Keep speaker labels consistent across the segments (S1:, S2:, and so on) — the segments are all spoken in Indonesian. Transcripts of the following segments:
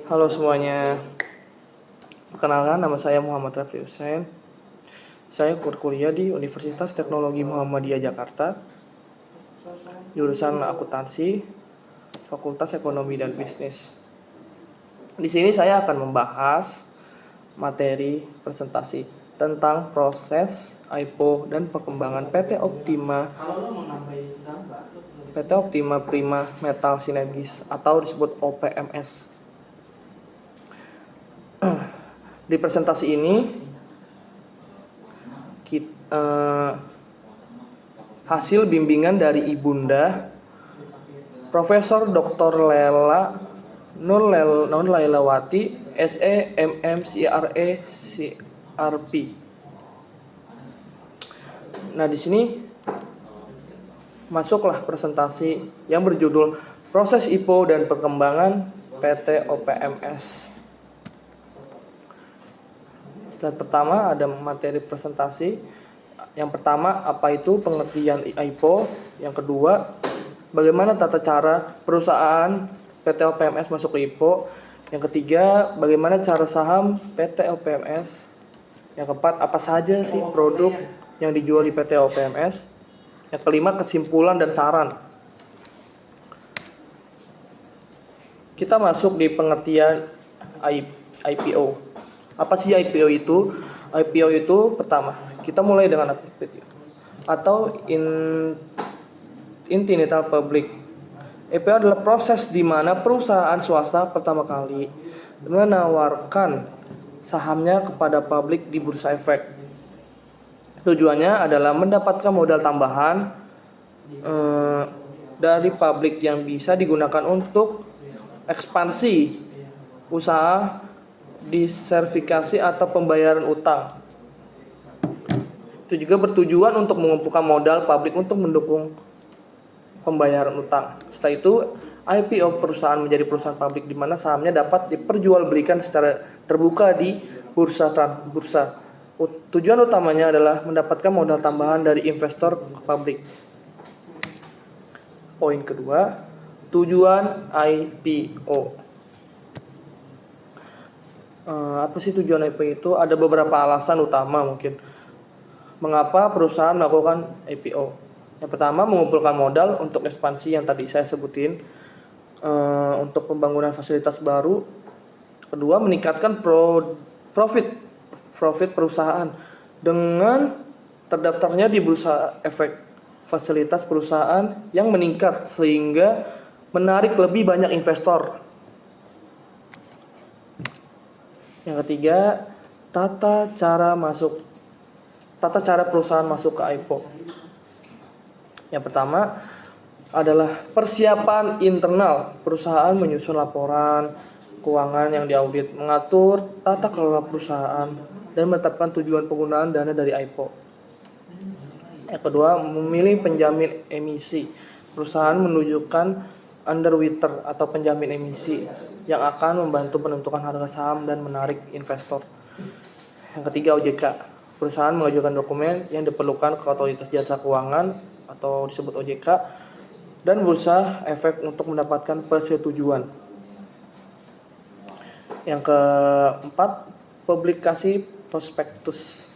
S1: Halo semuanya, perkenalkan nama saya Muhammad Rafli Hussein. Saya berkuliah di Universitas Teknologi Muhammadiyah Jakarta, jurusan akuntansi, Fakultas Ekonomi dan Bisnis. Di sini saya akan membahas materi presentasi tentang proses IPO dan perkembangan PT Optima Prima Metal Sinergis atau disebut OPMS. Di presentasi ini hasil bimbingan dari Ibunda Profesor Dr. Lela Nur Lailawati SE MM CRE CRP. Nah, di sini masuklah presentasi yang berjudul Proses IPO dan Perkembangan PT OPMS. Slide pertama ada materi presentasi. Yang pertama, apa itu pengertian IPO? Yang kedua, bagaimana tata cara perusahaan PT OPMS masuk ke IPO? Yang ketiga, bagaimana cara saham PT OPMS? Yang keempat, apa saja sih produk yang dijual di PT OPMS? Yang kelima, kesimpulan dan saran. Kita masuk di pengertian IPO. Apa sih IPO itu? IPO itu pertama, kita mulai dengan IPO atau Internet Public. IPO adalah proses di mana perusahaan swasta pertama kali menawarkan sahamnya kepada publik di Bursa Efek. Tujuannya adalah mendapatkan modal tambahan dari publik yang bisa digunakan untuk ekspansi usaha, disertifikasi atau pembayaran utang. Itu juga bertujuan untuk mengumpulkan modal publik untuk mendukung pembayaran utang. Setelah itu, IPO perusahaan menjadi perusahaan publik di mana sahamnya dapat diperjualbelikan secara terbuka di bursa. Tujuan utamanya adalah mendapatkan modal tambahan dari investor publik. Poin kedua, tujuan IPO. Apa sih tujuan IPO itu? Ada beberapa alasan utama mungkin mengapa perusahaan melakukan IPO. Yang pertama, mengumpulkan modal untuk ekspansi yang tadi saya sebutin, untuk pembangunan fasilitas baru. Kedua, meningkatkan profit perusahaan dengan terdaftarnya di Bursa Efek fasilitas perusahaan yang meningkat sehingga menarik lebih banyak investor. Yang ketiga, tata cara perusahaan masuk ke IPO. Yang pertama adalah persiapan internal. Perusahaan menyusun laporan keuangan yang diaudit, mengatur tata kelola perusahaan, dan menetapkan tujuan penggunaan dana dari IPO. Yang kedua, memilih penjamin emisi. Perusahaan menunjukkan underwriter atau penjamin emisi yang akan membantu penentuan harga saham dan menarik investor. Yang ketiga, OJK. Perusahaan mengajukan dokumen yang diperlukan ke Otoritas Jasa Keuangan atau disebut OJK dan Bursa Efek untuk mendapatkan persetujuan. Yang keempat, publikasi prospektus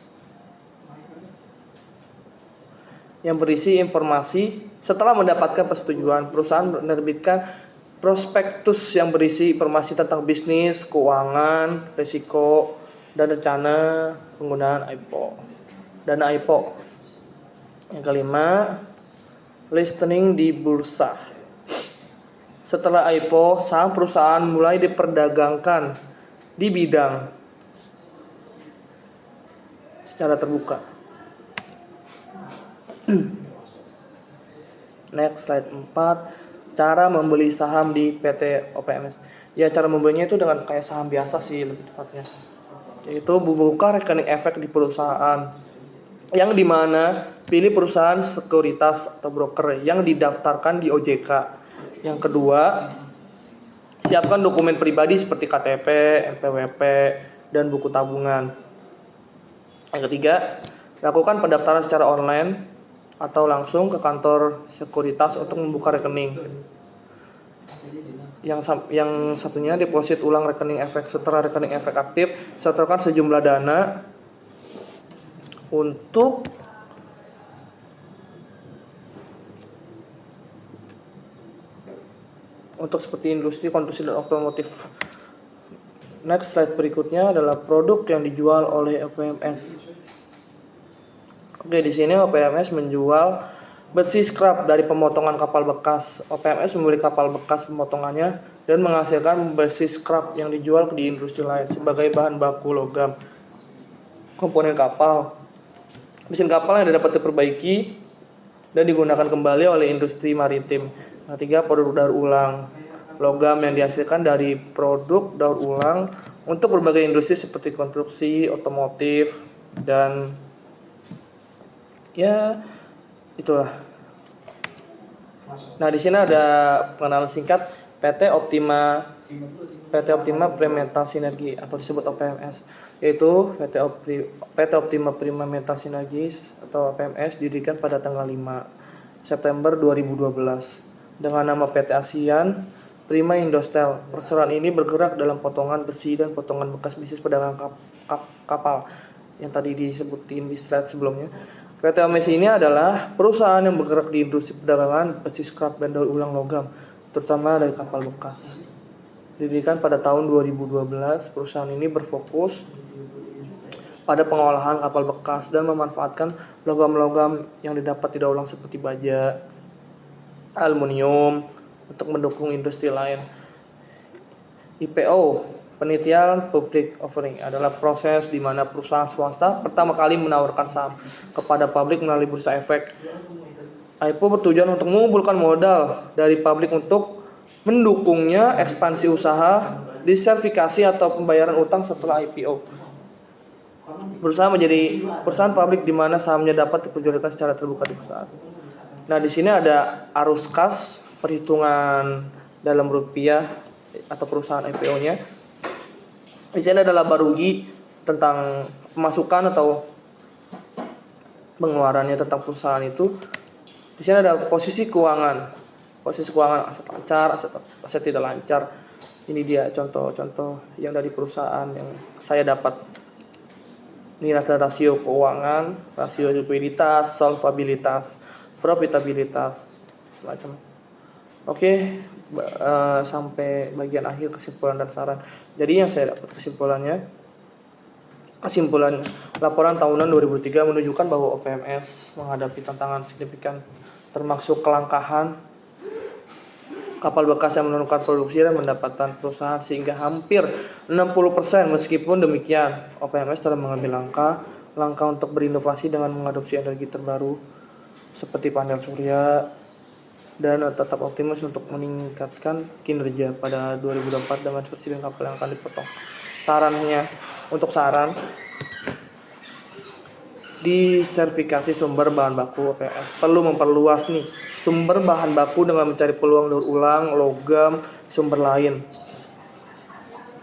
S1: yang berisi informasi. Setelah mendapatkan persetujuan, perusahaan menerbitkan prospektus yang berisi informasi tentang bisnis, keuangan, risiko, dan rencana penggunaan dana IPO. Yang kelima, listing di bursa. Setelah IPO, saham perusahaan mulai diperdagangkan di bidang secara terbuka. Next, slide 4. Cara membeli saham di PT OPMS. Ya, cara membelinya itu dengan kayak saham biasa sih lebih tepatnya. Yaitu membuka rekening efek di perusahaan, yang dimana pilih perusahaan sekuritas atau broker yang didaftarkan di OJK. Yang kedua, siapkan dokumen pribadi seperti KTP, NPWP, dan buku tabungan. Yang ketiga, lakukan pendaftaran secara online atau langsung ke kantor sekuritas untuk membuka rekening. Yang satunya deposit ulang rekening efek. Setelah rekening efek aktif, setorkan sejumlah dana untuk seperti industri konstruksi dan otomotif. Next slide berikutnya adalah produk yang dijual oleh OPMS. Oke, di sini OPMS menjual besi scrap dari pemotongan kapal bekas. OPMS membeli kapal bekas pemotongannya dan menghasilkan besi scrap yang dijual di industri lain sebagai bahan baku logam, komponen kapal, mesin kapal yang dapat diperbaiki dan digunakan kembali oleh industri maritim. Ketiga, produk daur ulang. Logam yang dihasilkan dari produk daur ulang untuk berbagai industri seperti konstruksi, otomotif, dan ya itulah. Nah, di sini ada pengenalan singkat PT Optima Primetal Sinergi atau disebut OPMS, yaitu PT Optima Prima Metal Sinergis atau OPMS didirikan pada tanggal 5 September 2012 dengan nama PT ASEAN Prima Indostel. Perusahaan ini bergerak dalam potongan besi dan potongan bekas bisnis perdagangan kapal yang tadi disebutin di slide sebelumnya. PT OPMS ini adalah perusahaan yang bergerak di industri perdagangan besi scrap dan daur ulang logam, terutama dari kapal bekas. Didirikan pada tahun 2012, perusahaan ini berfokus pada pengolahan kapal bekas dan memanfaatkan logam-logam yang didapat tidak ulang seperti baja, aluminium untuk mendukung industri lain. IPO, penelitian public offering, adalah proses di mana perusahaan swasta pertama kali menawarkan saham kepada publik melalui bursa efek. IPO bertujuan untuk mengumpulkan modal dari publik untuk mendukungnya ekspansi usaha, disertifikasi atau pembayaran utang setelah IPO. Berusaha menjadi perusahaan publik di mana sahamnya dapat diperjualbelikan secara terbuka di perusahaan. Nah, di sini ada arus kas, perhitungan dalam rupiah atau perusahaan IPO-nya. Di sini ada laba rugi tentang pemasukan atau pengeluarannya tentang perusahaan itu. Di sini ada posisi keuangan. Posisi keuangan, aset lancar, aset tidak lancar. Ini dia contoh-contoh yang dari perusahaan yang saya dapat. Ini ada rasio keuangan, rasio likuiditas, solvabilitas, profitabilitas, semacam. Oke, sampai bagian akhir kesimpulan dan saran. Jadi yang saya dapat kesimpulan laporan tahunan 2003 menunjukkan bahwa OPMS menghadapi tantangan signifikan termasuk kelangkaan kapal bekas yang menurunkan produksi dan pendapatan perusahaan sehingga hampir 60%. Meskipun demikian, OPMS telah mengambil langkah untuk berinovasi dengan mengadopsi energi terbaru seperti panel surya dan tetap optimis untuk meningkatkan kinerja pada 2024 dengan persediaan kapal yang akan dipotong. Saran disertifikasi sumber bahan baku. OPMS perlu memperluas sumber bahan baku dengan mencari peluang daur ulang logam sumber lain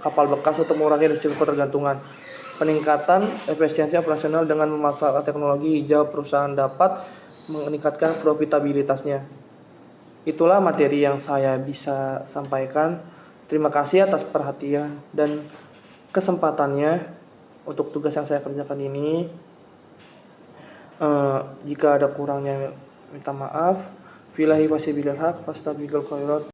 S1: kapal bekas untuk mengurangi risiko ketergantungan. Peningkatan efisiensi operasional dengan memanfaatkan teknologi hijau, perusahaan dapat meningkatkan profitabilitasnya. Itulah materi yang saya bisa sampaikan. Terima kasih atas perhatian dan kesempatannya untuk tugas yang saya kerjakan ini. Jika ada kurangnya minta maaf. Billahi wa taufiq, fastabiqul khairat.